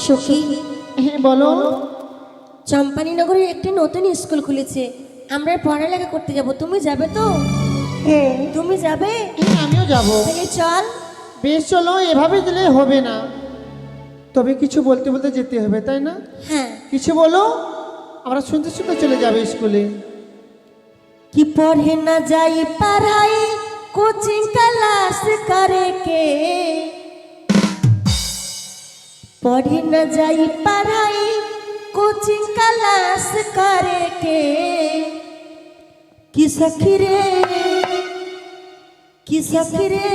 সখী, হ্যাঁ বলো। চম্পানীনগরে একটি নতুন স্কুল খুলেছে, আমরা পড়ালেখা করতে যাব, তুমি যাবে তো? হ্যাঁ তুমি যাবে? হ্যাঁ আমিও যাব। তাহলে চল। বেশ চলো, এভাবে দিলে হবে না, তবে কিছু বলতে বলতে যেতে হবে, তাই না? হ্যাঁ। কিছু বলো, আমরা শুনতে শুনতে চলে যাবে স্কুলে। कि पढ़े न जाई पढ़ाई कोचिंग क्लास करे के, पढ़े न जाई पढ़ाई कोचिंग क्लास करे के, कि सखी रे कि सखी रे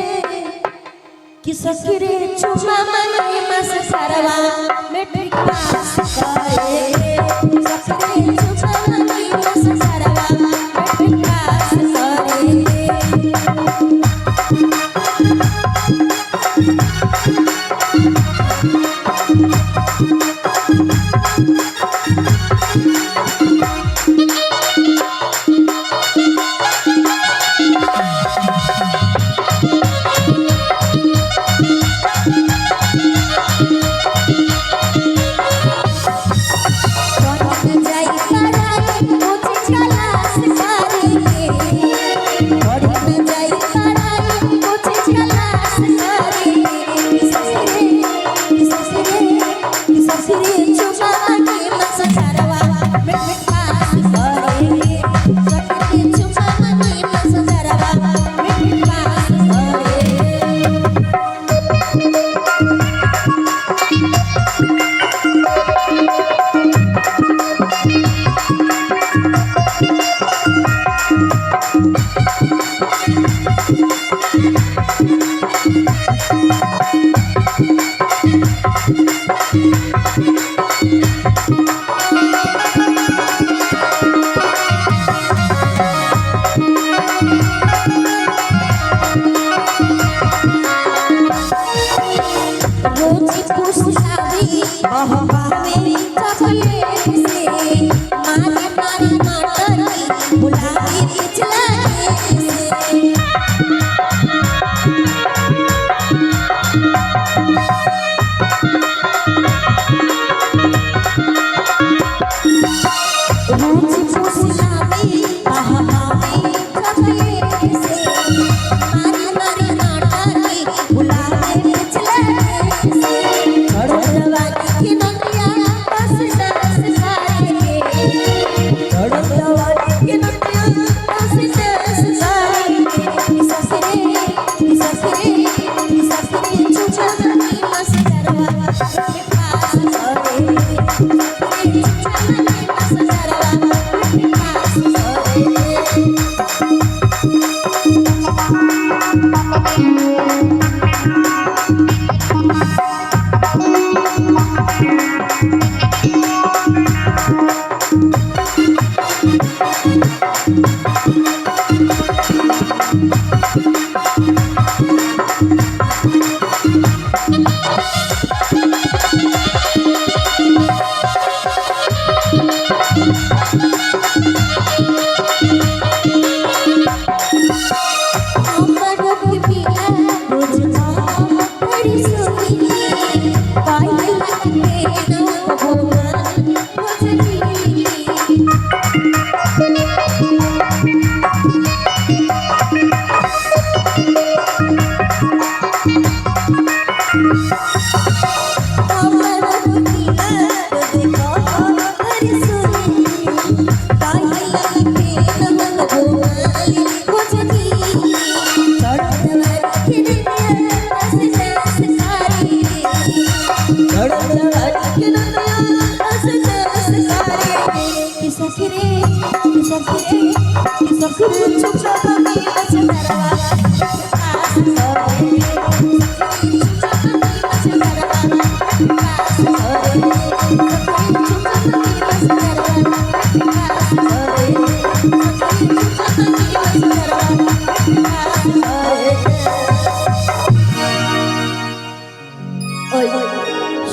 कि सखी रे चुमा मांगे मस सरवा मैट्रिक पास करे, सखी रे चुमा मांगे मस सरवा मैट्रिक पास करे।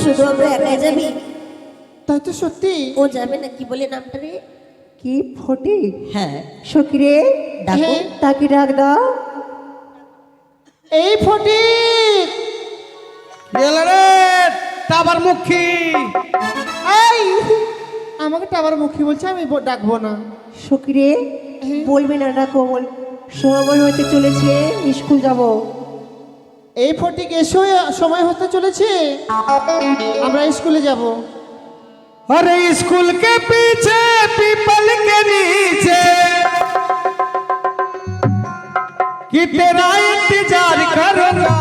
শুধু আমরা একা যাবি? তাই তো সত্যি। ও যাবে না, কি বলে নামটা রে? কি ফটিক? হ্যাঁ। সখীরে ডাকো। তাকে ডাক দাও। এই ফটিক, টাবার মুখী এই আমাকে টাবার মুখী বলছে, আমি ডাকবো না। সখী রে বলবি না ডাকো, বল সময় হতে চলেছে, স্কুল যাব। এই ফটিক এসো, সময় হতে চলেছে, আমরা স্কুলে যাব। अरे स्कूल के पीछे पीपल के नीचे कि तेरा इंतजार करूंगा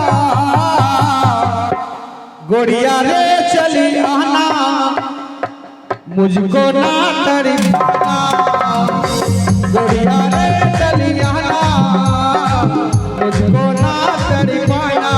गोड़िया रे चली आना मुझको ना तड़पाना गोड़िया रे चली आना मुझको ना तड़पाना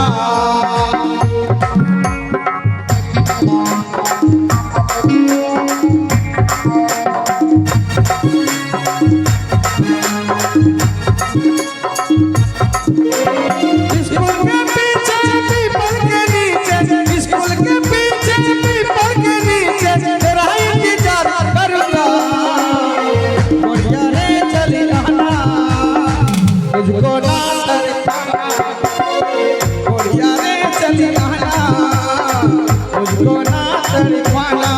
स्कूल के पीछे पीपल के नीचे स्कूल के पीछे पीपल के नीचे तेरा इंतजार करूंगा गोड़िया रे चली आना मुझको ना तड़पाना गोड़िया रे चली आना मुझको ना तड़पाना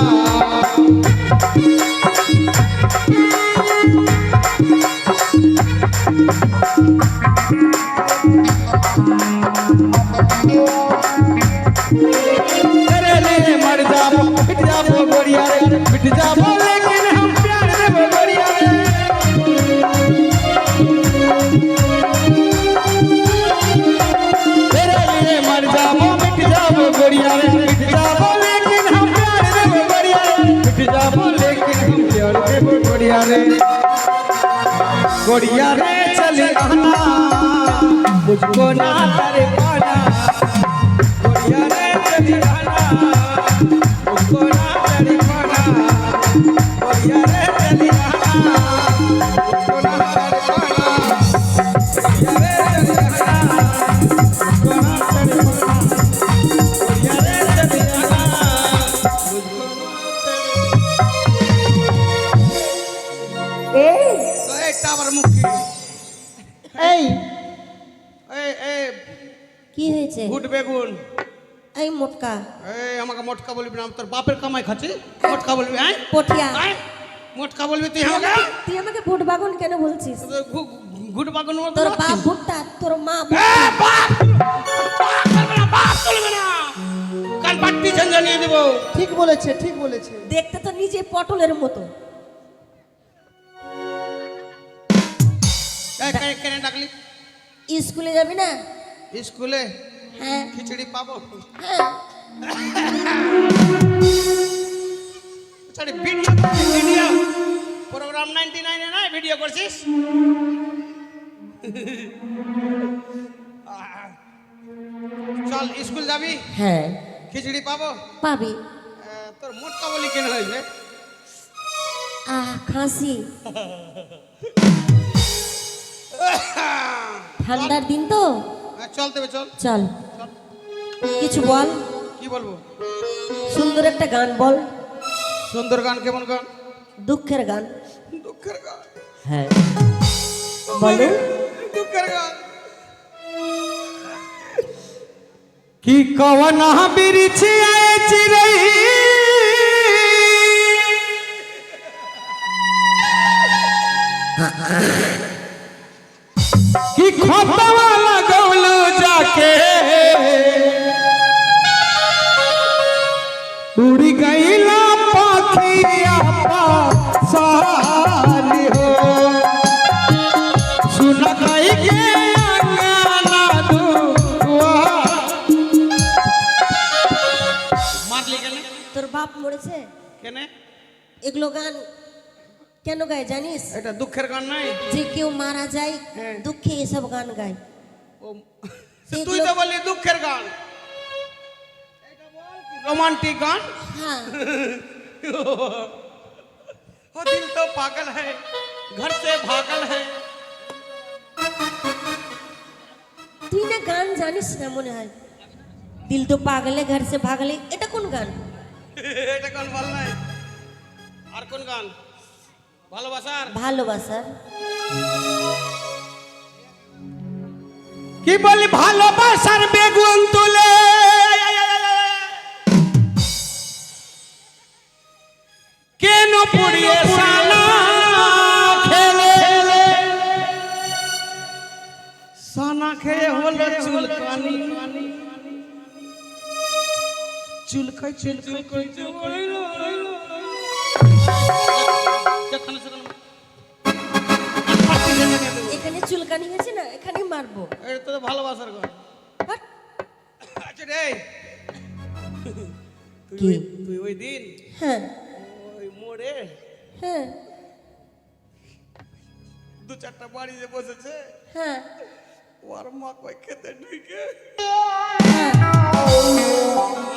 तेरे लिए मर जाबो मिट जाबो गोड़िया रे मिट जाबो लेकिन हम प्यार देबो गोड़िया रे तेरे लिए मर जाबो मिट जाबो गोड़िया रे मिट जाबो लेकिन हम प्यार देबो गोड़िया रे मिट जाबो लेकिन हम प्यार देबो गोड़िया रे गोड़िया रे चली आना मुझको ना तड़पाना गोड़िया रे चली आना मुझको ना तड़पाना गोड़िया रे चली आना मुझको ना तड़पाना गोड़िया रे चली आना मुझको ना तड़पाना गोड़िया रे चली आना मुझको ना এই तड़पाना ए टावर मुखी এই ए ए কি হয়েছে? গুড বেগুন এই মোটকা এই আমাকে মোটকা বলবি না, আমি তোর বাপের কামাই খাচ্ছি। মোটকা বলবি? হ্যাঁ পটিয়া, মোটকা বলবি তুই আমাকে? তুই আমাকে ভুট বাগুন কেন বলছিস? গুড বাগুন তোর বাপ ভুট্টা, তোর মা বাপ চলবে না, কাল পাট্টি ঝঞ্ঝা নিয়ে দেবো। ঠিক বলেছে, ঠিক বলেছে। দেখতে তো নিজে পটলের মতো। কেন ডাকলি? স্কুলে যাবি না? স্কুলে হ্যাঁ খিচুড়ি পাবো? হ্যাঁ। ভিডিও প্রোগ্রাম 99 না ভিডিও করছিস? চল স্কুল যাবি? হ্যাঁ খিচুড়ি পাবো? পাবি। তোর মোটকা বলি কেন হয়েছে? খাসি, ঠান্ডার দিন তো। চল তবে চল। চল কিছু বল। কি বলবো? সুন্দর একটা গান বল। সুন্দর গান? কেমন গান? দুঃখের গান। দুঃখের গান? হ্যাঁ বলো। দুঃখের গান কি কওনা বিরিছি আইছি রে কি খতওয়ালা গৌলু যাকে उड़ी गईला पाखिया पासारी हो सुन गई के अंगना दुआ मारली केने? তোর বাপ মরেছে? কেনে? এগুলো গান কেন গায় জানিস? এটা দুঃখের গান নাই? যে কেউ মারা যায় হ্যাঁ। দুঃখে এসব গান গায়। ও তুই তো বললি দুঃখের গান, रोमांटिक गान। हाँ वो दिल तो पागल है घर से भागल है। তুই না গান জানিস না মনে হয়। দিল তো পাগলে ঘর সে ভাগলে, এটা কোন গান? এটা গান ভালো নাই। আর কোন গান? ভালোবাসার। ভালোবাসার। কি বলি ভালোবাসার বেগুন তুলে চুলকানি চুলকাই চুলকাই এখানে চুলকানি হয়েছে না, এখানে মারবো। এটা তো ভালোবাসার গান। হাট। আচ্ছা রে কি? তুই ওই দিন হ্যাঁ ওই মোড়ে হ্যাঁ দু চারটা বাড়ি যে বসেছে হ্যাঁ ওর মা কই খেতে ঢুকে হ্যাঁ।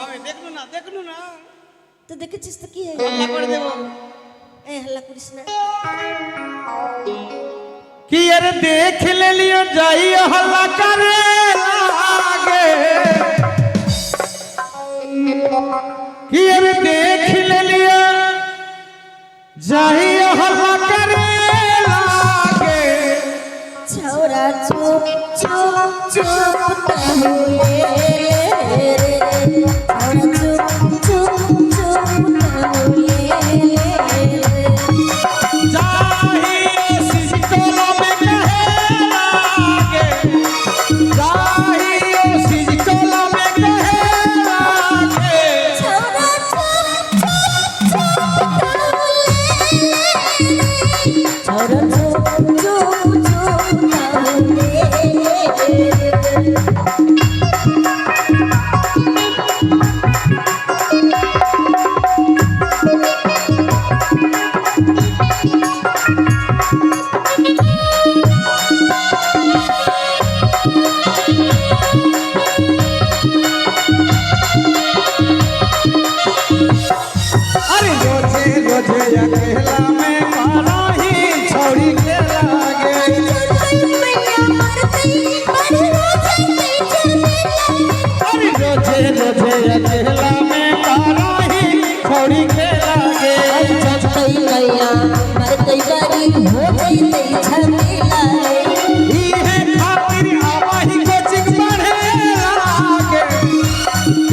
আমি দেখনু না তো দেখেছিস তো কি হয়? হাল্লা করে দেবো এই হাল্লা করিস না। कि यार देख ले लियो जाई हल्ला करे लागे कि यार देख ले लियो जाई हल्ला करे लागे छौरा चुप चुप चुप हुए छौरा चुप चुप चुप हुए जाही सिजकोला में कहे लागे जाही सिजकोला में कहे लागे छौरा चुप चुप चुप छौरा चुप चुप चुप हुए अरे रोजे रोजे अकेला में मारा ही छोड़ी के लागे अरे रोजे रोजे अकेला में मारा ही छोड़ी के लागे ई है खातिर आवाही कोचिंग पढ़े लागे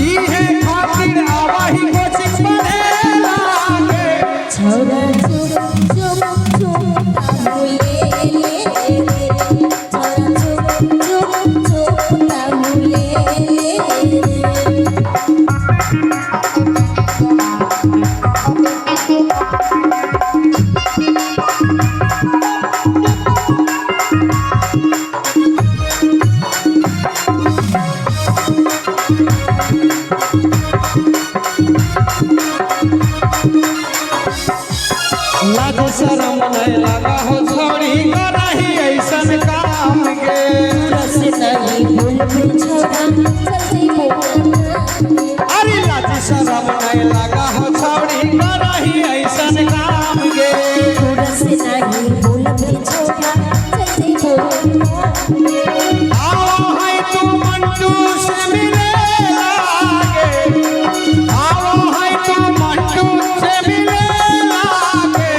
ई है खातिर आवाही कोचिंग पढ़े लागे छौरा चुप चुप चुप हुए छौरा चुप चुप चुप हुए लाज शरम नहीं लगा हो छोड़ी करही ऐसन काम गे रस नहीं भूल छौरा जल्दी बोलना अरे लाज शरम नहीं लगा हो छोड़ी करही ऐसन काम गे रस नहीं भूल छौरा जल्दी बोलना आओ है तू मंटू से मिले लागे आओ है तू मंटू से मिले लागे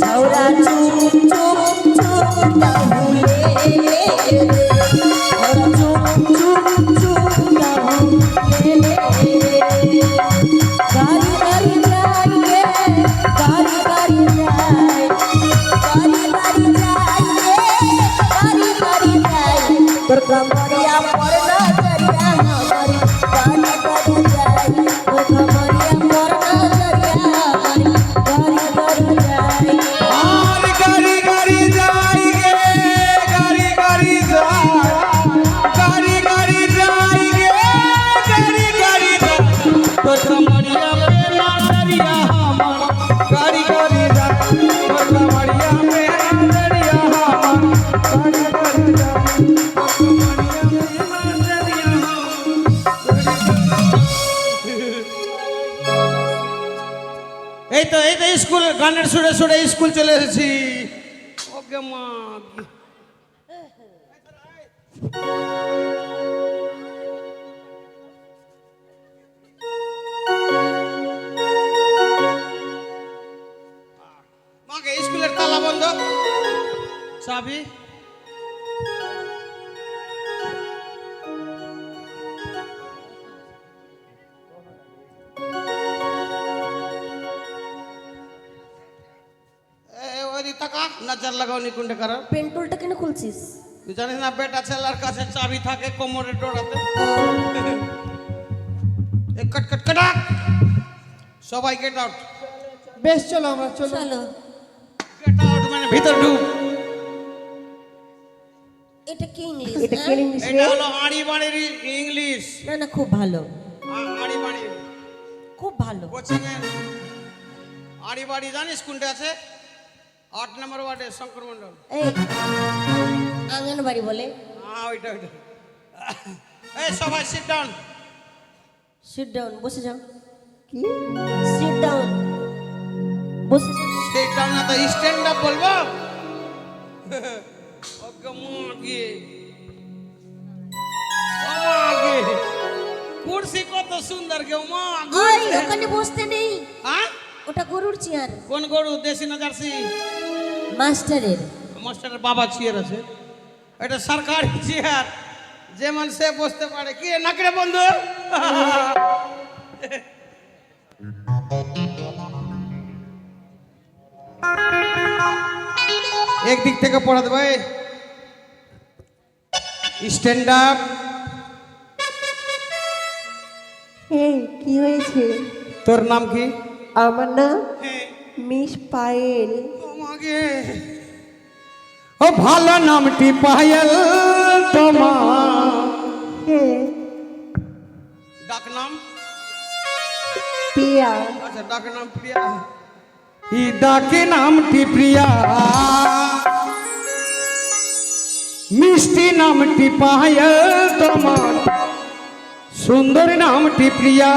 छौरा चुप चुप चुप हुए छौरा चुप चुप चुप हुए गारी गारी जाइए गारी गारी जाए गारी गारी जाइए गारी गारी जाए तोर कमरिया पर नजरिया हमारी गारी गारी जाए तोर कमरिया पर नजरिया हमारी गारी गारी जाए और गाड़ी गाड़ी जाएंगे गाड़ी गाड़ी जाए गाड़ी गाड़ी जाएंगे गाड़ी गाड़ी जाए तो कमरिया पे नजरिया हमार गाड़ी गाड़ी जाए तो कमरिया पे नजरिया हमार गाड़ी गाड़ी जाए तो कमरिया पे नजरिया এই তো স্কুল গানের সুরে সুরে স্কুল চলে এসেছি ওকে মা মাকে স্কুলের তালা বন্ধ চাবি ওই টাকা নজর লাগাও নি কোনটা করার পেন্টুলটা কেন খুলছিস? তুই জানিস না বেটা ছেলের কাছে চাবি থাকে কোমরে ডোরাতে। এই কট কট কটা সবাই গেট আউট। বেশ চলো আমরা চলো চলো। গেট আউট মানে ভিতর ঢুক। এটা কি ইংলিশ? এটা হ্যাঁ? কি ইংলিশ এটা রে? হলো আড়ি বাড়ির ইংলিশ। না না, খুব ভালো, আড়ি বাড়ি খুব ভালো। কোচিং এর আড়ি বাড়ি জানিস কোনটা আছে? 8 নম্বর ওয়ার্ডে শঙ্কর মন্ডল। এই আঙ্গনবাড়ি বলে। ওইটা ওইটা। এই সবাই সিট ডাউন। সিট ডাউন, বসে যাও। কি সিট ডাউন, বসে যাও। সিট ডাউন না তো স্ট্যান্ড আপ বলবো। ওকে মাগে মাগে কুরসি কত সুন্দর কে মাগে। ওই ওখানে বসতে নেই, হ্যাঁ ওটা গরুর চেয়ার। কোন গরু? দেশি না জার্সি? মাস্টারের। মাস্টারের বাবা চেয়ার আছে। এটা সরকারি চেয়ার, যেমন সে বসতে পারে। কি নাকড়ে বন্ধু? একদিক থেকে পড়া দেবো। Stand up. এই কি হয়েছে? তোর নাম কি? আমার নাম মিস পায়েল। আমাকে ও ভালো নামটি পায়েল তোমার। হ্যাঁ, ডাক নাম? পিয়া। আচ্ছা, ডাক নাম প্রিয়া। ই ডাকে নামটি প্রিয়া, মিষ্টি নামটি পায়েল তোমার, সুন্দর নামটি প্রিয়া।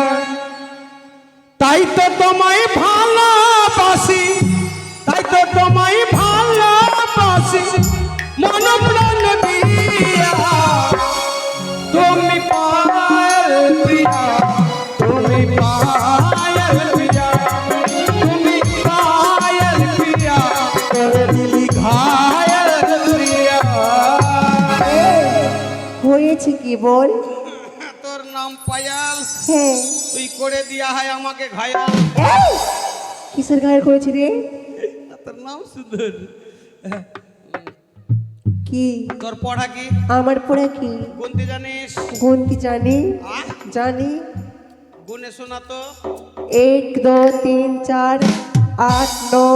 তাই তো তোমায় ভালোবাসি, তাই তো তোমায় ভালোবাসি মন প্রাণ দিয়া। তুমি পায়েল প্রিয়া, তুমি পায়েল প্রিয়া, তুমি পায়েল প্রিয়া, করে দিলি ঘায়েল প্রিয়া। হয়েছে কি বল? তোর নাম পায়াল, হ্যাঁ। তুই করে দিয়া হয় আমাকে ঘায়াল। এই, কিসের গায়ের করেছি রে? তোর নাম সুন্দর। কি তোর পড়া কি? আমার পড়া কি? গুনতে জানিস? গুনতি জানি, আহ? জানি। গুনে শোনা তো। 1 2 3 4 8 9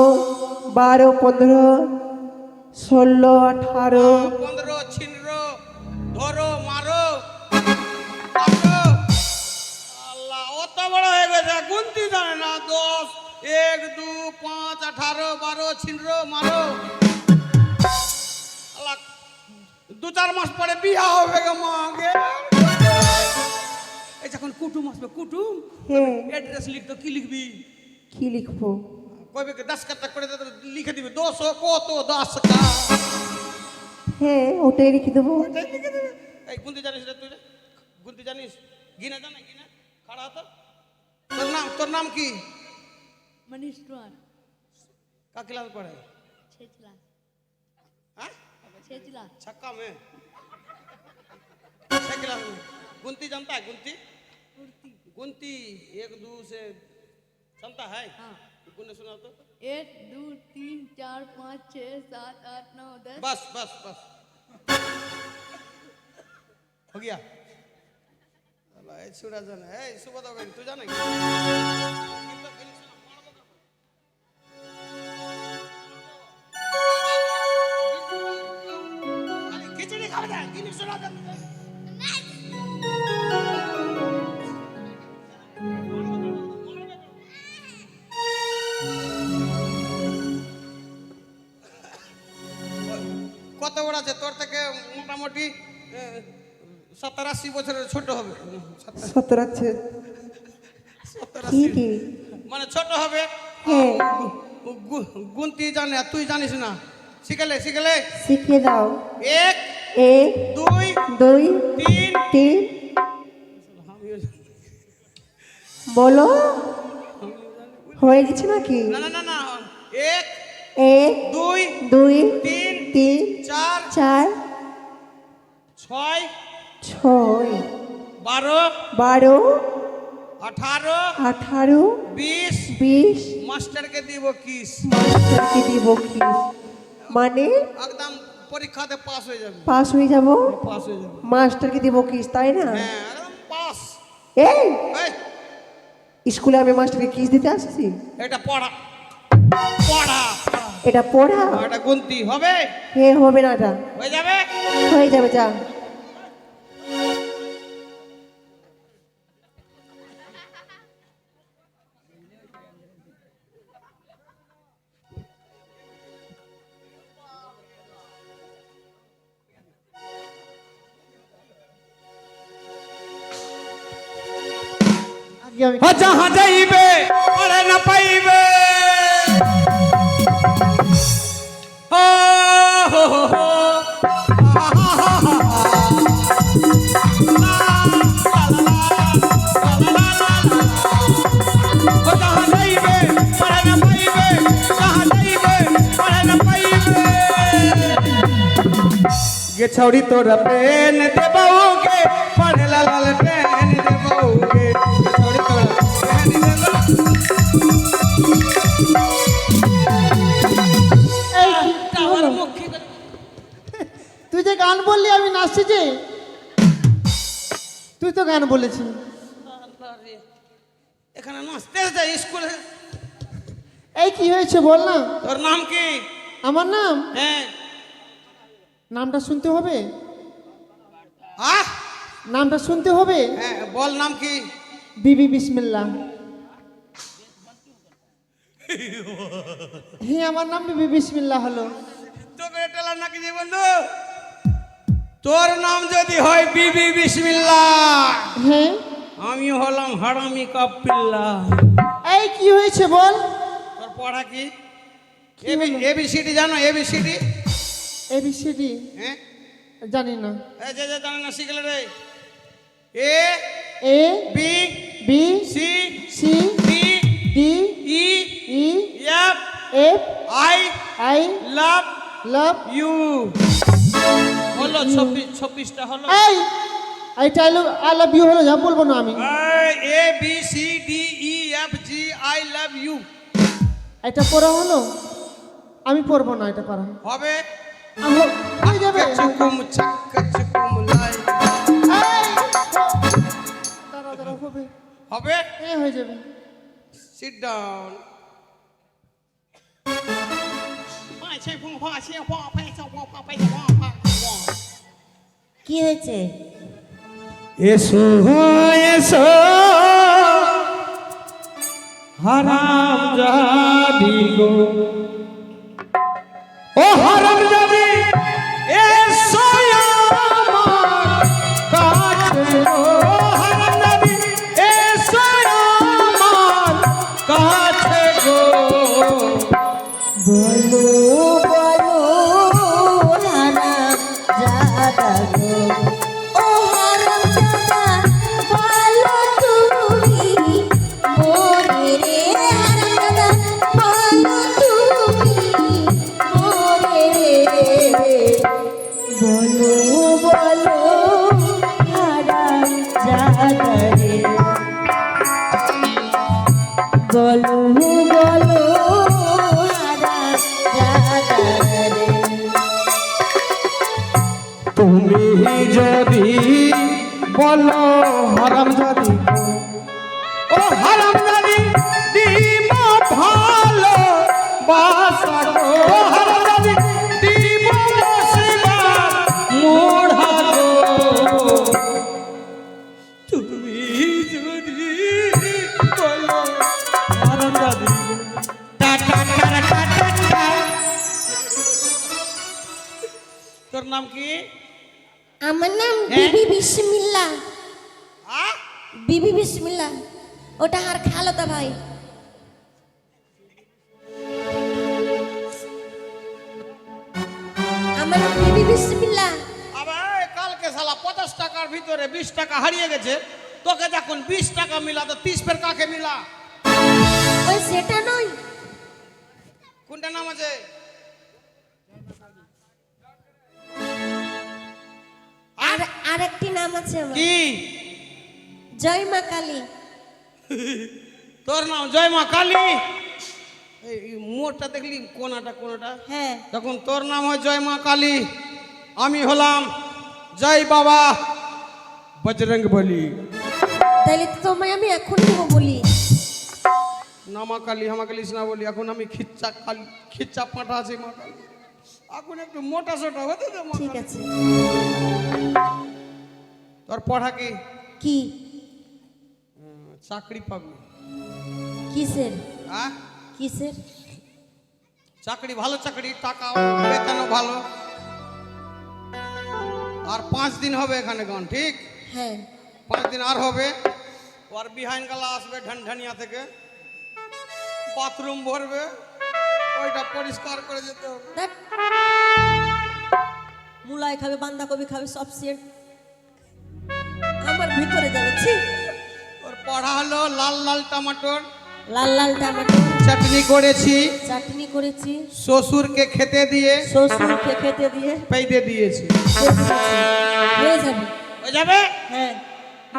12 15 16 18 15 ছিনরো ধরো মারো কাটো। আল্লাহ, অত বড় হয়ে গেছে, গুনতে জানে না। 10 1 2 5 18 12 ছিনরো মারো। আল্লাহ, 2-4 মাস পরে বিয়া হবে গো মাগে। এই যখন কুটুম আসবে, কুটুম হ্যাঁ, অ্যাড্রেস লিখতো, কি লিখবি? কি লিখবো? কবে 10 কাটা করে লিখে দিবে। 200 কত 10 কা। হ্যাঁ, ওটাই লিখে দেবো। ওটাই লিখে দেবে। এই গুনতে জানিস রে তুই? রে গুনতে জানিস? গিনা জানা? গিনা খাড়া হতো। তোর নাম কি? मनीष कुमार का क्लास पढ़े? 6 क्लास हाँ? 6 क्लास छक्का में 6 क्लास में। गुनती जानता है? गुनती गुनती 1 2 से जानता है? हाँ। गुने सुना तो। 1 2 3 4 5 6 7 8 9 10 बस बस बस हो गया। अल्लाह, ये छुड़ा जाना है। सुबह तो गई, तू जाना क्या? खिचड़ी खा जा, गिनी सुना दे। কত বড় আছে তোর থেকে? মোটামুটি 70-80 বছরের ছোট হবে। 17 আছে। 70-80 কি কি? মানে ছোট হবে। হ্যাঁ, গুনতি জানে, আর তুই জানিস না। শিখলে শিখলে শিখিয়ে দাও। 1 1 2 2 3 3 বলো, হয়ে গেছে নাকি? না না না না 1 1 2 2 3 3 4 4 6 6 12 12 18 18 20 20 মাস্টারকে দিব কিস। মাস্টারকে দিব কি? মানে একদম পরীক্ষাতে পাস হয়ে যাবে। পাস হয়ে যাব, পাস হয়ে যাবে। মাস্টারকে দেবো কিস, তাই না? হ্যাঁ একদম পাস। এই এই স্কুলে আমি মাস্টারকে কিস দিতে আসছি? এটা পড়া পড়া এটা পড়া? এটা গুনতি হবে। হে হবে না, এটা হয়ে যাবে। হয়ে যাবে, যা। আগে আমি যাহা যাইবে পড়ে না পাইবে। ও হো হো হো। যাহা যাইবে পড়ে না পাইবে, যাহা যাইবে পড়ে না পাইবে। গে ছৌড়ি তোরা পেন দেবৌগে, পড়ে লাল লাল পেন দেবৌগে। গে ছৌড়ি তোরা পেন দেবৌগে। এই কি হলো? তুই যে গান বললি আমি নাচছি যে, তুই তো গান বলেছিস। এখানে নাচতে যাই স্কুলে। এই কি হয়েছে বল না। তোর নাম কি? আমার নাম, হ্যাঁ নামটা শুনতে হবে, আহ নামটা শুনতে হবে। হ্যাঁ বল নাম কি? বিবি বিসমিল্লাহ। হ্যাঁ আমার নাম বিবি বিসমিল্লাহ হলো। তোকে টেলার নাকি যে বন্ধু? তোর নাম যদি হয় বিবি বিসমিল্লাহ, হ্যাঁ আমি হলাম হারামি কাপিল্লা। এই কি হয়েছে বল। তোর পড়া কি? এবিসিডি জানো? এবিসিডি এবিসিডি হ্যাঁ জানি না। এই যে জানে না শিখলে রে। A A B B C C D D E E F F I I love love you. হলো 26টা হলো। এই এইটা আই লাভ ইউ হলো, যা বলবো না আমি। A B C D E F G I love you এটা পড়া হলো, আমি পড়বো না, এটা করা হবে। হয়ে যাবে। চুকুম চাক্কা চুকুম লাই এই, দাঁড়া দাঁড়া হবে, হবে। হয়ে যাবে। Sit down. কি হয়েছে? এসো এসো হারাম জাদি গো, ও হারাম জাদি এসো আমার কাছে গো, হারাম জাদি এসো আমার কাছে গো। বলো বলো হারাম জাদা গো, ও হারাম জাদা বলো তুমি মোরে রে, হারাম জাদা বলো তুমি মোরে রে, বলো বলো হারাম জাদা রে, বলো বলো হারাম জাদা রে। তুমি যদি বলো হারাম জাদি, ও হারাম জাদি দিব ভালো বাসা গো, হারাম জাদি দিব বসিবা মোড়া গো। তুমি যদি বলো হারাম জাদি টা টা টা টা টা টা। তোর নাম কি? আমার নাম বিবি বিসমিল্লাহ। আ বিবি বিসমিল্লাহ, ওটা আর খালতা ভাই। আমার নাম বিবি বিসমিল্লাহ। আবার কালকে শালা 50 টাকার ভিতরে 20 টাকা হারিয়ে গেছে। তোকে যখন 20 টাকা মিলা তো 30 ফের কাকে মিলা? ওই সেটা নয়, কোনটা নাম আছে? আর আরেকটি নাম আছে আমার, কি? জয় মা কালী। তোর নাম জয় মা কালী? এই মোড়টা দেখলি কোনাটা কোনাটা, হ্যাঁ তখন তোর নাম হয় জয় মা কালী, আমি হলাম জয় বাবা বজরঙ্গ বলি। তাইলে তো তোমায় আমি এখনই দেবো বলি। না মা কালী হামা কালী না বলি, এখন আমি খিচ্চা কালী, খিচ্চা পাঁঠা আছে মা কালী, এখন একটু মোটা সোটা হতে দে মা ঠিক কালী। আছে। তোর পড়া কি? কি চাকরি পাবি। কিসের হ্যাঁ কিসের? চাকরি, ভালো চাকরি, টাকা বেতনও ভালো। আর 5 দিন হবে এখানে গান, ঠিক? হ্যাঁ 5 দিন আর হবে। আর বিহাইন গালা আসবে ঢনঢনিয়া থেকে, বাথরুম ভরবে, ওইটা পরিষ্কার করে যেতে হবে। দেখ, মুলাই খাবে, বাঁধাকপি খাবে, সব সেট আমার ভিতরে যাবে। ছি, ওর পড়া হলো লাল লাল টমাটোর লাল লাল টমেটো চাটনি করেছি, চাটনি করেছি, শ্বশুরকে খেতে দিয়ে শ্বশুরকে খেতে দিয়ে পেইতে দিয়েছি। হয়ে যাবে। হয়ে যাবে? হ্যাঁ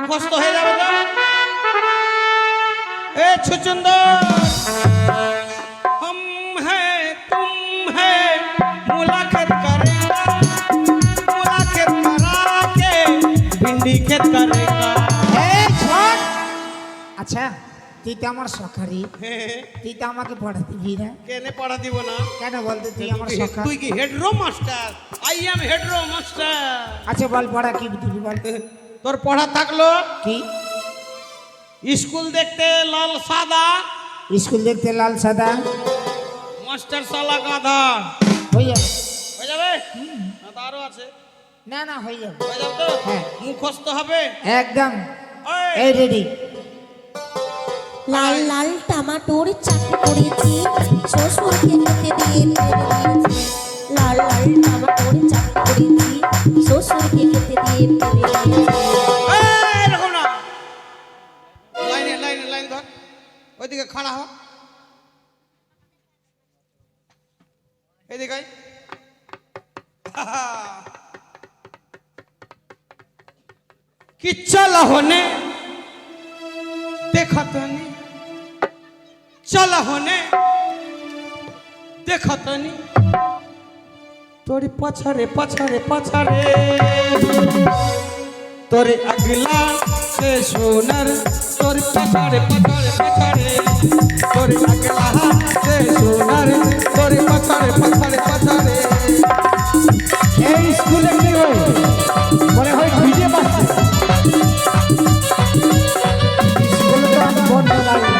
মুখস্থ হয়ে যাবে তো? এ ছুচুন্দর, हम हैं तुम हैं, मुलाकात करेगा, मुलाकात करा के भिंडी खेत करेगा। এই ছোট আচ্ছা তুই তো আমার সখারি, তুই তো আমাকে পড়া দিবি না কেনে পড়া দিব না? কেন বলতে তুই আমার সখা? তুই কি হেডরো মাস্টার? আই এম হেডরো মাস্টার। আচ্ছা বল পড়া কি দিবি বল। তোর পড়া থাকলো কি? স্কুল দেখতে লাল সাদা, স্কুল দেখতে লাল সাদা মাস্টার সালা গাধা। হয়ে যাবে। হয়ে যাবে না? তো আরো আছে। না না হয়ে যাবে। হয়ে যাবে তো? হ্যাঁ। মুখস্থ হবে। একদম ওই, এই রেডি। লাল লাল টমাটোর চাটনি করেছি, শ্বশুরকে খেতে দিয়ে ফেলে দিয়েছি। লাল লাল টমাটোর চাটনি করেছি, শ্বশুরকে খেতে দিয়ে ফেলে দিয়েছি। এই, এরকম না। লাইনে লাইনে লাইন ধর, ওইদিকে খাড়া হ, এদিকে আয়। कि चल होने देखा तनी, चल होने देखा तनी, तोरी पछारे पछारे पछारे, तोरे अगला से सोनर, तोरे पछारे पछारे पछारे, तोरे अगला से सोनर, तोरे पछारे पछारे पछारे। এই স্কুলে কি হয় মনে হয় ভিজে পাচ্ছে। স্কুলে তো আমি বন্ধ লাগে।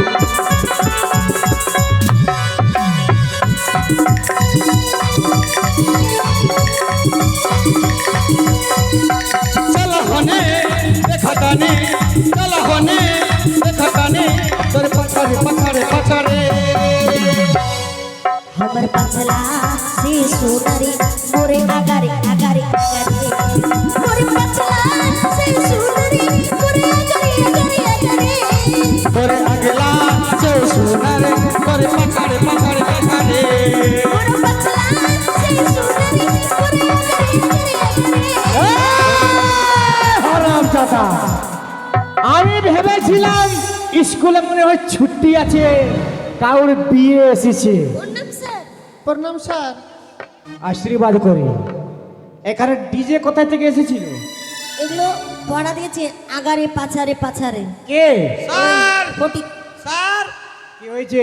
चल होने देखा ताने, चल होने देखा ताने, तोरे पछारे पछारे पछारे। हमर पछला से सुनरी मोरे आगारे आगारे आगारे, मोरे पछला से सुनरी मोरे आगारे आगारे आगारे, तोरे अगला से सोनर, तोरे पछारे पछारे पछारे। मोरे पछला से सुनरी मोरे आगारे आगारे आगारे। হারাম দাদা, আমি ভেবেছিলাম স্কুলে মনে হয় ছুটি আছে, কাউর বিয়ে এসেছে। প্রণাম স্যার। প্রণাম স্যার। আশীর্বাদ করি। এখানে ডিজে কোথা থেকে এসেছিল? এগুলো পড়া দিয়েছে আগারে পাছারে পাছারে। কে? স্যার, ফটিক। স্যার কি হয়েছে?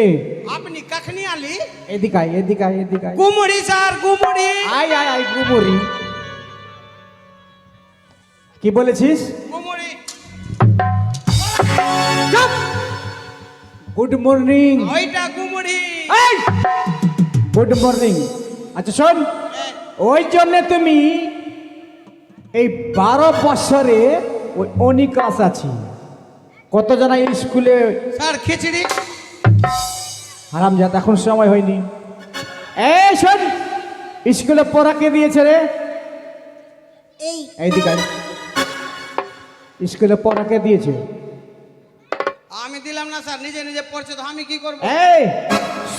আপনি কখনি আলি? এদিকে আয়, এদিকে আয়, এদিকে আয়। গুমড়ি স্যার, গুমড়ি। আয় আয় আয় গুমরি। কি বলেছিস? গুমড়ি। Good morning. ওইটা গুমড়ি। Good morning. আচ্ছা শোন, ওই জন্য তুমি এই 12 বছরে ওই অনিকাস আছি, কত জানা এই স্কুলে স্যার খিচড়ি। হারামজাদা, এখন সময় হয়নি। এই শোন, স্কুলে পড়া কে দিয়েছে রে? এই এইদিকে আয়। স্কুলে পড়া কে দিয়েছে? আমি দিলাম না স্যার, নিজে নিজে পড়ছে তো আমি কি করব? এই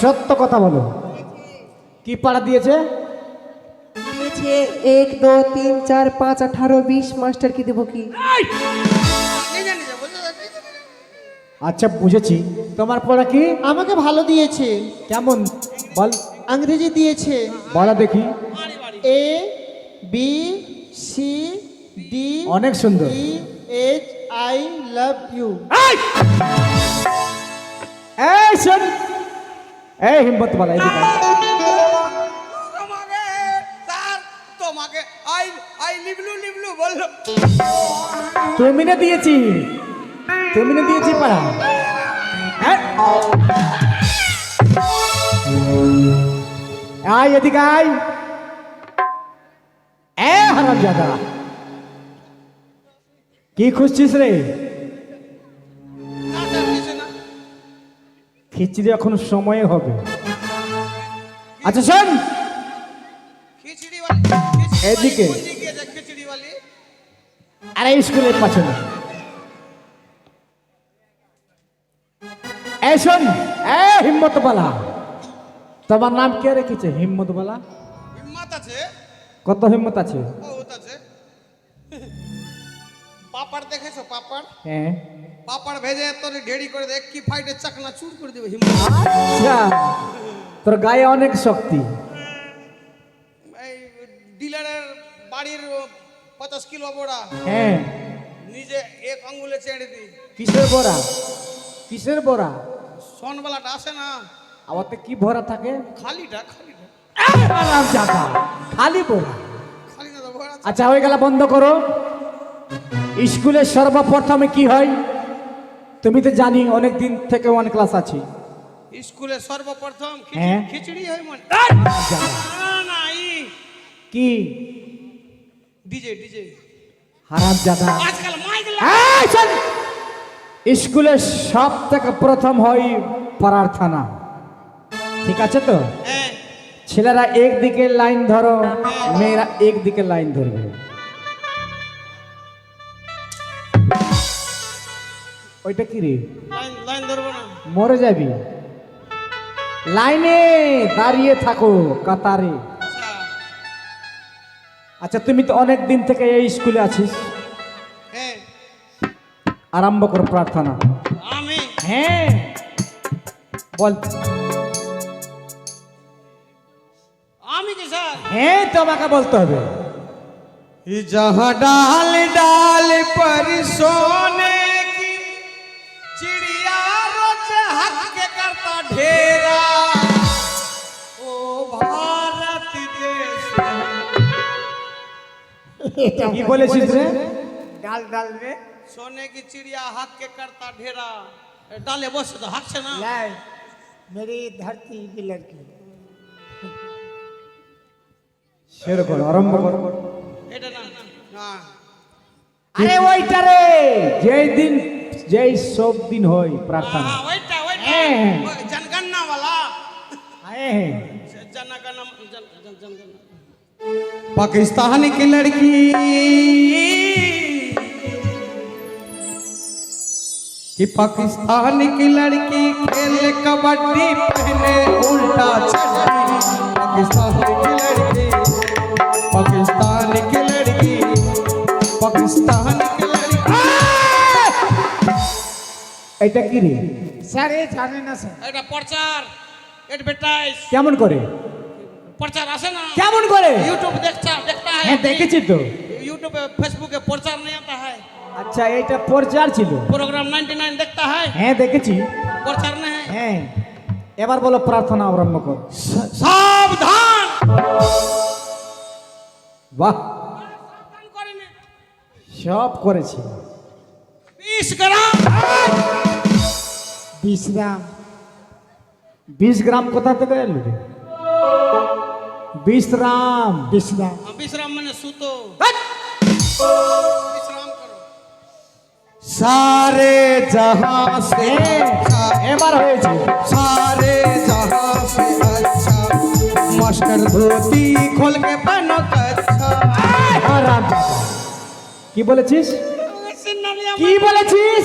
সত্য কথা বলো, কি পড়া দিয়েছে? দিয়েছে 1 2 3 4 5 18 20 মাস্টার কি দেবো কি? নিজে নিজে বলছে। আচ্ছা বুঝেছি, তোমার পড়া কি? আমাকে ভালো দিয়েছে, কেমন বল, ইংরেজি দিয়েছে। বলা দেখি। বাড়ি বাড়ি এ বি সি ডি অনেক সুন্দর। E H I love you. এই! এই শোন, এই হিম্মত বলা এদিকে আয়। তোমাকে স্যার তোমাকে আই আই লিবলু লিবলু বললো। তুমি না দিয়েছি, তুমি না দিয়েছি পাড়া। হ্যাঁ? আয় এদিকে আয়। এ হারামজাদা, কি খুঁজছিস রে? না স্যার কিছু না। খিচড়ি এখন সময় হবে। আচ্ছা শোন, খিচড়ি वाली এদিকে। কোন দিকে গেছে খিচড়ি वाली? আরে স্কুলের পাশে। এই শোন, এ হিম্মত বালা, তোমার নাম কে রেখেছে হিম্মত বালা? হিম্মত আছে, কত হিম্মত আছে? বহুত আছে। পাপড় দেখেছো পাপড়? হ্যাঁ। পাপড় ভেজে তোর ঢেড়ি করে দেখ কি ফাইটে চাকনা চুর করে দেবে হিম্মত। আচ্ছা, তোর গায়ে অনেক শক্তি। এই ডিলারের বাড়ির 50 কিলো বড়া হ্যাঁ। নিজে এক আঙ্গুলে চেড়ে দি। কিসের বড়া? কিসের বড়া? সোনবালাটা আসে না, আবার তো কি ভরা থাকে? খালিটা খালিটা হারামজাদা, খালি বড়া। খালি না তো ভরা আছে। আচ্ছা হয়ে গেল, বন্ধ করো। স্কুলে সর্বপ্রথমে কি হয় তুমি তো জানি, অনেক দিন থেকে ওয়ান ক্লাস আছি। স্কুলে সর্বপ্রথম হ্যাঁ। খিচড়ি হয় মনে হারামজাদা। না না কি? ডিজে ডিজে হারামজাদা। আজকাল মাইক এই শোন, স্কুলে সব থেকে প্রথম হয় প্রার্থনা, ঠিক আছে তো? হ্যাঁ ছেলেরা একদিকে লাইন ধরো, মেয়েরা একদিকে লাইন ধরবে। ওইটা কি রে? লাইন লাইন ধরবো না। মরে যাবি। লাইনে দাঁড়িয়ে থাকো কাতারে। আচ্ছা আচ্ছা তুমি তো অনেক দিন থেকে এই স্কুলে আছিস, হ্যাঁ আরম্ভ করো প্রার্থনা। আমি হ্যাঁ বল। আমি কি স্যার? হ্যাঁ তোমাকে বলতে হবে। जहाँ डाल डाल पर सोने की चिड़िया रोज हक के करता ढेरा ओ भारत देश কি বলেছিস রে? ডাল ডাল রে सोने की चिड़िया हक के करता ढेरा डाले बस तो हक से ना লাই মেরি ধরती কি লড়কি। সেরকম আরম্ভ করো। এটা না না আরে ওইটা রে, যেই দিন যেই সব দিন হয় প্রার্থনা। हाँ वैटा वैटा হ্যাঁ। जनगणना वाला হ্যাঁ। जनगणना जन जन जनगणना पाकिस्तान की लड़की कि पाकिस्तान की लड़की खेले कबड्डी पहने उल्टा चड्डी पाकिस्तान की लड़की पाकिस्तान की लड़की पाकिस्तान की लड़की এটা কি রে? স্যার এই জানে না স্যার। এটা প্রচার এডভার্টাইজ কেমন করে? प्रचार आसे ना কেমন করে? यूट्यूब देखता है হ্যাঁ দেখেছি তো। यूट्यूब पे फेसबुक पे प्रचार नहीं आता है আচ্ছা এইটা প্রচার ছিল। प्रोग्राम 99 देखता है হ্যাঁ দেখেছি। प्रचार नहीं है হ্যাঁ এবার বলো প্রার্থনা আরম্ভ কর। सावधान বাহ, सावधान करेंगे সব করেছি। 20 ग्राम বিশ্রাম 20 গ্রাম কোথা থেকে এলো রে? বিশ্রাম। বিশ্রাম विश्राम मैंने सूतो विश्राम करो सारे जहां से এবার হয়েছে। सारे जहां से अच्छा मास्टर धोती खोल के पहनो कच्छा হারামজাদা। কি বলেছিস? सिन्नालिया কি বলেছিস?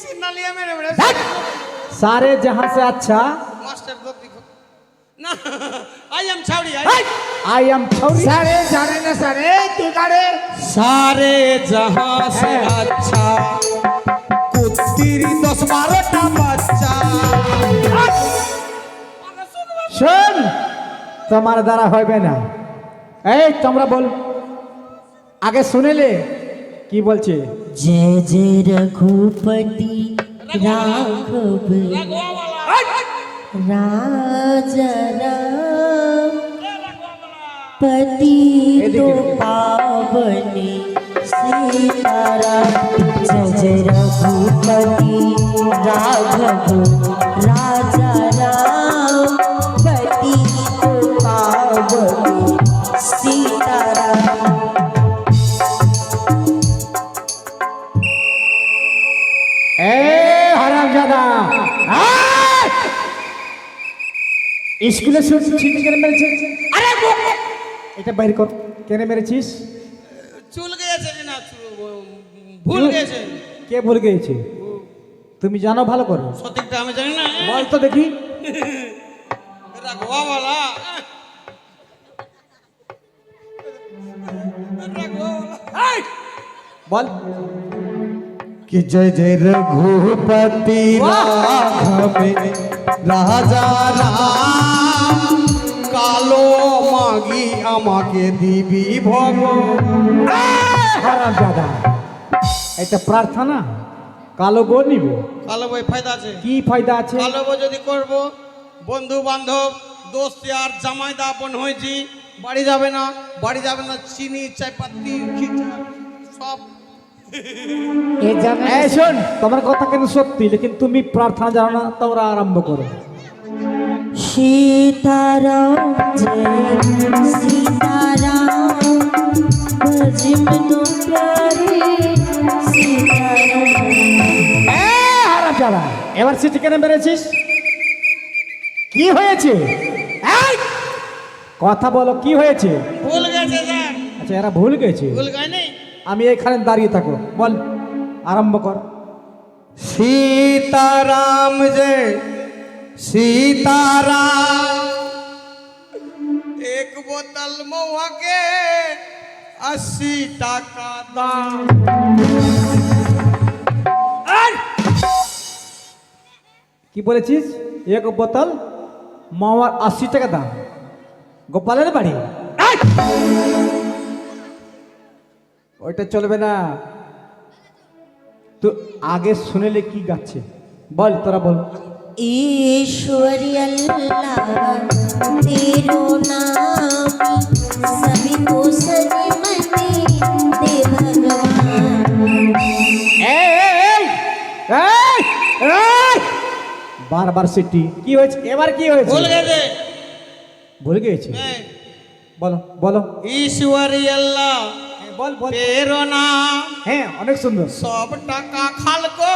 सिन्नालिया मेरे बड़े ধ্যাৎ! সারে জাহাঁ সে আচ্ছা मास्टर धोती खोल ना आई एम छावड़ी আই এম ছৌরি। স্যার এই জানে না স্যার। এই তুই কারে सारे जहां से अच्छा कुत्ता তিরি 10-12টা বাচ্চা শোন, তোমার দ্বারা হবে না। এই তোমরা বল, আগে শুনেলে কি বলছে? जय जय रघुपति राघव राजा राम पति तो पावनी सीताराम। जय जय रघुपति राघव राजा राम पति तो पावनी सीताराम। এ হারামজাদা, স্কুলে ছুটি কেন মেরেছিস? আরে এটা বাইর কর, কেন মেরেছিস? চুল গেছে না ভুল গেছে। কে ভুল গিয়েছে? তুমি জানো ভালো করে, সঠিকটা আমি জানি না। বল তো দেখি। রাঘবালা বল। कि जय जय रघुपति राघव রাজা রাম কালো মাগি আমাকে দিবি ভগ। হারামজাদা, এটা প্রার্থনা কালো বউ নিবে? কালো বই ফায়দা আছে? কি ফায়দা আছে? কালো বই যদি করব, বন্ধু বান্ধব দোস্ত আর জামাই দাপন হয়েছি, বাড়ি যাবে না, বাড়ি যাবে না, চিনি চাইপাতি খিচা সব। এই জানে এই শোন, তোমার কথা কিন্তু সত্যি, লেকিন তুমি প্রার্থনা জানো না, তোমরা আরম্ভ করো। सीताराम जय सीताराम भजमनो प्यारे सीताराम। হারামজাদা, এবার সিটি কেন মেরেছিস? কি হয়েছে? এই, কথা বলো, কি হয়েছে? ভুল গেছে স্যার। আচ্ছা, এরা ভুল গেছে। ভুল গায়নি। আমি এখানে দাঁড়িয়ে থাকো, বল আরম্ভ কর। सीताराम जय सीताराम एक बोतल महुआ के 80 টাকা দাম। কি বলেছিস? এক বোতল মাওয়ার 80 টাকা দাম। গোপালের বাড়ি? এই! ওইটা চলবে না। তো আগে শুনেলে কি গাচ্ছে, বল তোরা বল। ईश्वरी अल्लाह तेरो नाम सभी को सजी मने दे भगवान। বারবার সিটি কি হয়েছে? এবার কি হয়েছে? ভুল গেছে। ভুল গিয়েছে? বলো বলো। ईश्वरी अल्लाह বল বল। তেরো নাম হ্যাঁ, অনেক সুন্দর। সব টাকা খালকো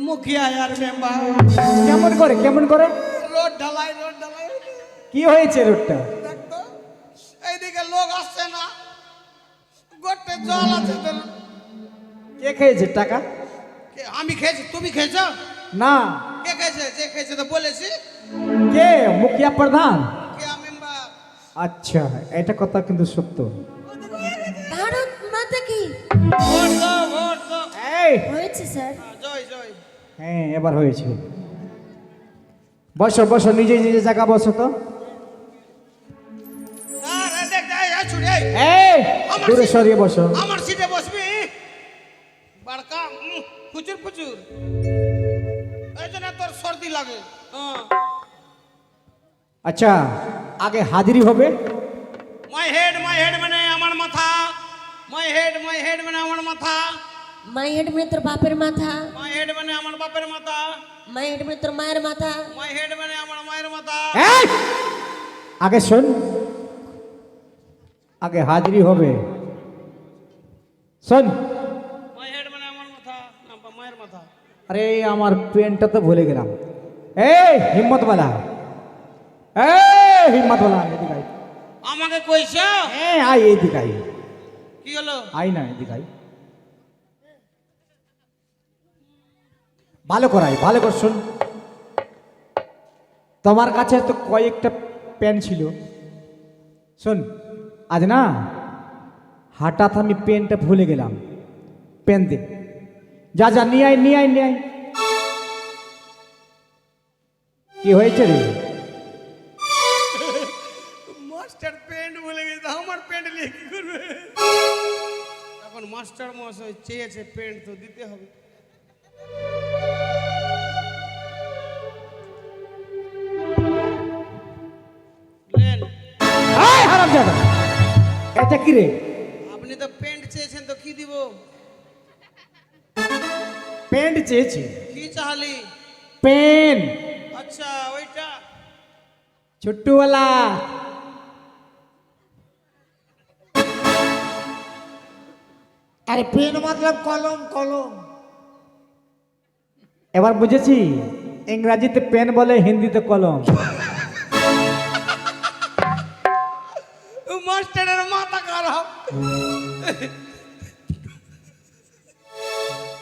মুখিয়া আর মেম্বার। কেমন করে কেমন করে? রোড ঢালাই রোড ঢালাই। কি হয়েছে রোডটা? দেখতো এইদিকে লোক আসছে না, গোটে জল আছে তো। কে খেয়েছে টাকা? আমি খেয়েছি, তুমি খেয়েছো? না। কে খেয়েছে? যে খেয়েছে তো বলেছি। কে? মুখিয়া প্রধান? কে মেম্বার? আচ্ছা, এটা কথা কিন্তু সত্য। ভারত মাতা কি ভোট দাও ভোট দাও। এই, হয়েছে স্যার। জয় জয়। হ্যাঁ এবার হয়েছে। বসো বসো, নিজে নিজে জায়গা বসো তো। স্যার এই দেখ দেখ এই ছুড়ে এই। এই, দূরে সরিয়ে বসো। আমার সিটে বসবি বাড়কা প্রচুর প্রচুর, এই জন্য তোর সর্দি লাগে। হ্যাঁ। আচ্ছা, আগে হাজিরি হবে। মাই হেড মানে আমার মাথা। মাই হেড মানে আমার মাথা। মাই হেড মানে তোর বাপের মাথা। মাই হেড মানে আমার বাপের মাথা। মাই হেড মানে তোর মায়ের মাথা। মাই হেড মানে আমার মায়ের মাথা। এই, আগে শোন, আগে হাজিরি হবে। শোন। মাই হেড মানে আমার মাথা না মায়ের মাথা। আরে আমার পেনটা তো ভুলে গেলাম। এই হিম্মতওয়ালা, এই হিম্মতওয়ালা, এদিকে আয়। আমাকে কইছো? হ্যাঁ, আয় এদিকে আয়। কি হলো? আয় না, এদিকে আয়। ভালো করাই, ভালো কর। শোন, তোমার কাছে তো কয়েকটা পেন ছিল। শোন, আজ না হঠাৎ আমি পেনটা ভুলে গেলাম। পেন দে। যা যা নিয়ে আয় নিয়ে আয় নিয়ে আয়। কি হয়েছে রে? মাস্টার প্যান্ট বলে গেছে, আমার প্যান্ট নিয়ে কি করবে? এখন মাস্টার মশাই চেয়েছে প্যান্ট তো দিতে হবে। নেন, এই হারামজাদা, এটা কি রে? আপনি তো প্যান্ট চেয়েছেন তো কি দিব? প্যান্ট চেয়েছি। কি চাহালি? পেন, আচ্ছা ওইটা। ছোট্টওয়ালা। अरे पेन मतलब कलम कलम। এবার বুঝেছি, ইংরাজিতে পেন বলে, হিন্দিতে কলম। মাস্টারের মাথা খারাপ।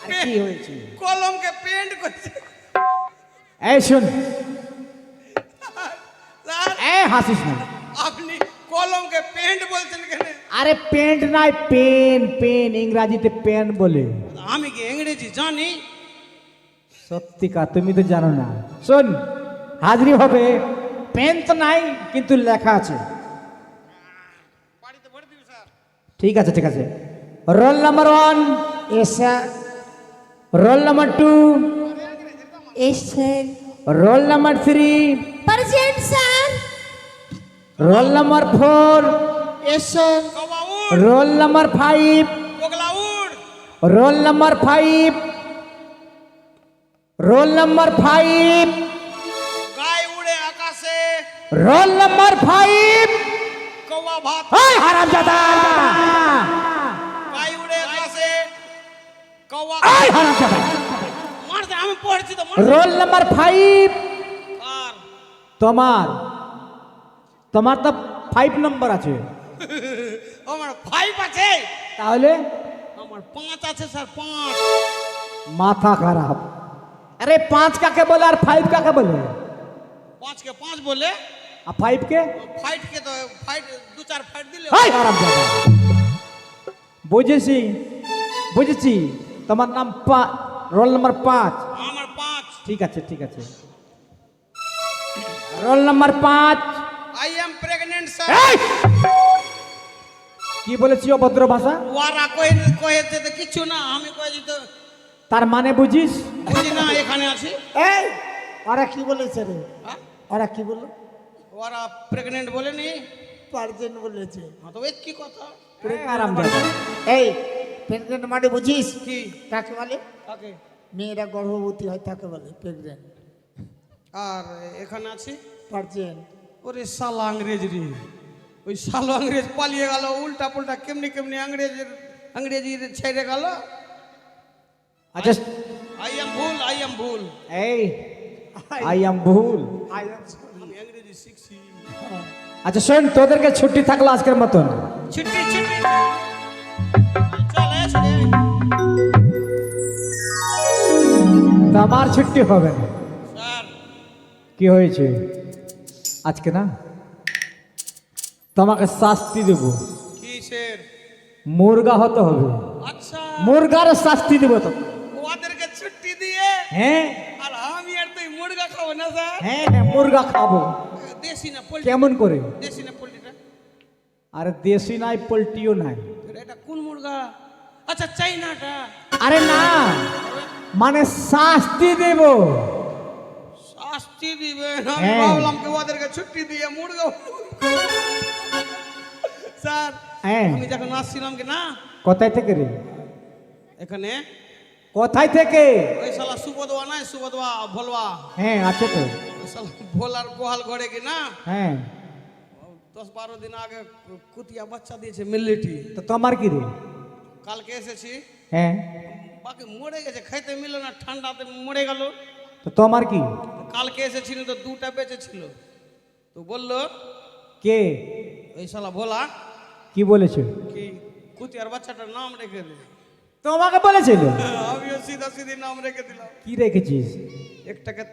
আর কি হয়েছে? কলমকে পেন্ট করছে। এই শুন, স্যার, এই হাসিস না। আপনি কলমকে পেন্ট বলছেন কেন? আরে পেন্ট নাই, পেন পেন, ইংরাজিতে পেন বলে। আমি কি ইংরেজি জানি? সত্যিকার তুমি তো জানো না। শোন, হাজিরি হবে, পেন তো নাই কিন্তু লেখা আছে। বাড়িতে ভরে দিবি স্যার। ঠিক আছে ঠিক আছে। রোল নাম্বার 1, ऐसा roll number 2, S sir. Roll number 3, present sir. Roll number 4, S sir. কবা উড়, রোল নাম্বার 5, বগলা উড়। রোল নাম্বার 5, রোল নাম্বার 5, গায়ে উড়ে আকাশে, রোল নাম্বার 5। কৌয়া ভাত। এই হারামজাদা, গায়ে উড়ে আকাশে, কৌয়া। এই হারামজাদা। মারতে আমি পড়ছি তো। রোল নাম্বার 5 আর তোমার, তোমার তো 5 নম্বর আছে। আমার 5 আছে। তাহলে আমার 5 আছে স্যার, 5। মাথা খারাপ। আরে 5 কাকে বলে আর 5 কাকে বলে? 5 কে 5 বলে, আর 5 কে? ফাইট কে তো ফাইট 2-4 ফাইট দিলে। এই হারামজাদা। বুঝেছি বুঝেছি, তোমার নাম রোল নাম্বার 5। আমার 5। ঠিক আছে ঠিক আছে। Roll number 5। I am pregnant sir. এই! কি বলেছি অভদ্র ভাষা? ওরা কয়েছে তো কিছু না, আমি কয়েছি তো তার মানে বুঝিস? বুঝি না, এখানে আছি। এই ওরা কি বলেছে রে? হ্যাঁ? ওরা কি বললো? ওরা প্রেগনেন্ট বলেনি। পার্জেন্ট বলেছে। হ্যাঁ, তো এই কি কথা? এই হারামজাদা। এই প্রেগনেন্ট মানে বুঝিস কি কাকে বলে? ওকে। মেয়েরা গর্ভবতী হয় তাকে বলে প্রেগনেন্ট। আর এখানে আছি। পার্জেন্ট। ওরে শালা আংরেজ রে, ওই শালো আংরেজ পালিয়ে গেল, উল্টা পুল্টা কেমনি কেমনি আংরেজি ছেড়ে গেল। আচ্ছা আই এম ভুল, আই এম ভুল। এই আই এম ভুল। আমি ইংরেজি শিখছি। আচ্ছা শোন, তোদেরকে ছুটি থাকলো আজকের মতন। ছুটি ছুটি চল এসে আমার ছুটি হবে না। স্যার। কি হয়েছে আজকে? না, তোমাকে শাস্তি দেব। কিসের? মুরগা হতে হবে। আচ্ছা, মুরগার শাস্তি দেব তো। ওদেরকে ছুটি দিয়ে হ্যাঁ আর আমি আর তুই মুরগা খাবো না স্যার? হ্যাঁ হ্যাঁ, মুরগা খাবো। দেশি না পোল্ট্রি? কেমন করে? দেশি না পোল্ট্রিটা? আরে দেশি নাই, পোল্ট্রিও নাই। এটা কোন মুরগা? আচ্ছা চাইনাটা। আরে না, মানে শাস্তি দেব। শাস্তি দিবেন? আমি হ্যাঁ। ভাবলাম কি ওদেরকে ছুটি দিয়ে মুরগা। স্যার, হ্যাঁ। আমি যখন আসছিলাম কি না কোথায় থেকে রে? এখানে, কোথায় থেকে? ওই শালা সুবোধওয়া নাই, সুবোধওয়া ভোলবা, হ্যাঁ আছে তো। ওই শালা ভোলার গোহাল ঘরে কি না হ্যাঁ 10-12 দিন আগে কুতিয়া বাচ্চা দিয়েছে মিলিটি। তো তোমার কি রে? কালকে এসেছি, হ্যাঁ বাকি মরে গেছে, খাইতে মিলল না, ঠান্ডাতে মরে গেল। তো তোমার কি? কালকে এসেছিল তো 2টা বেঁচে ছিল, তো বললো কে? ওই শালা ভোলা কি বলেছে? কি কুতিয়ার বাচ্চাটার নাম রেখে দে। তোমাকে বলেছিল? আমিও সিধা সিধি নাম রেখে দিলাম। কি রেখেছিস? একটাকে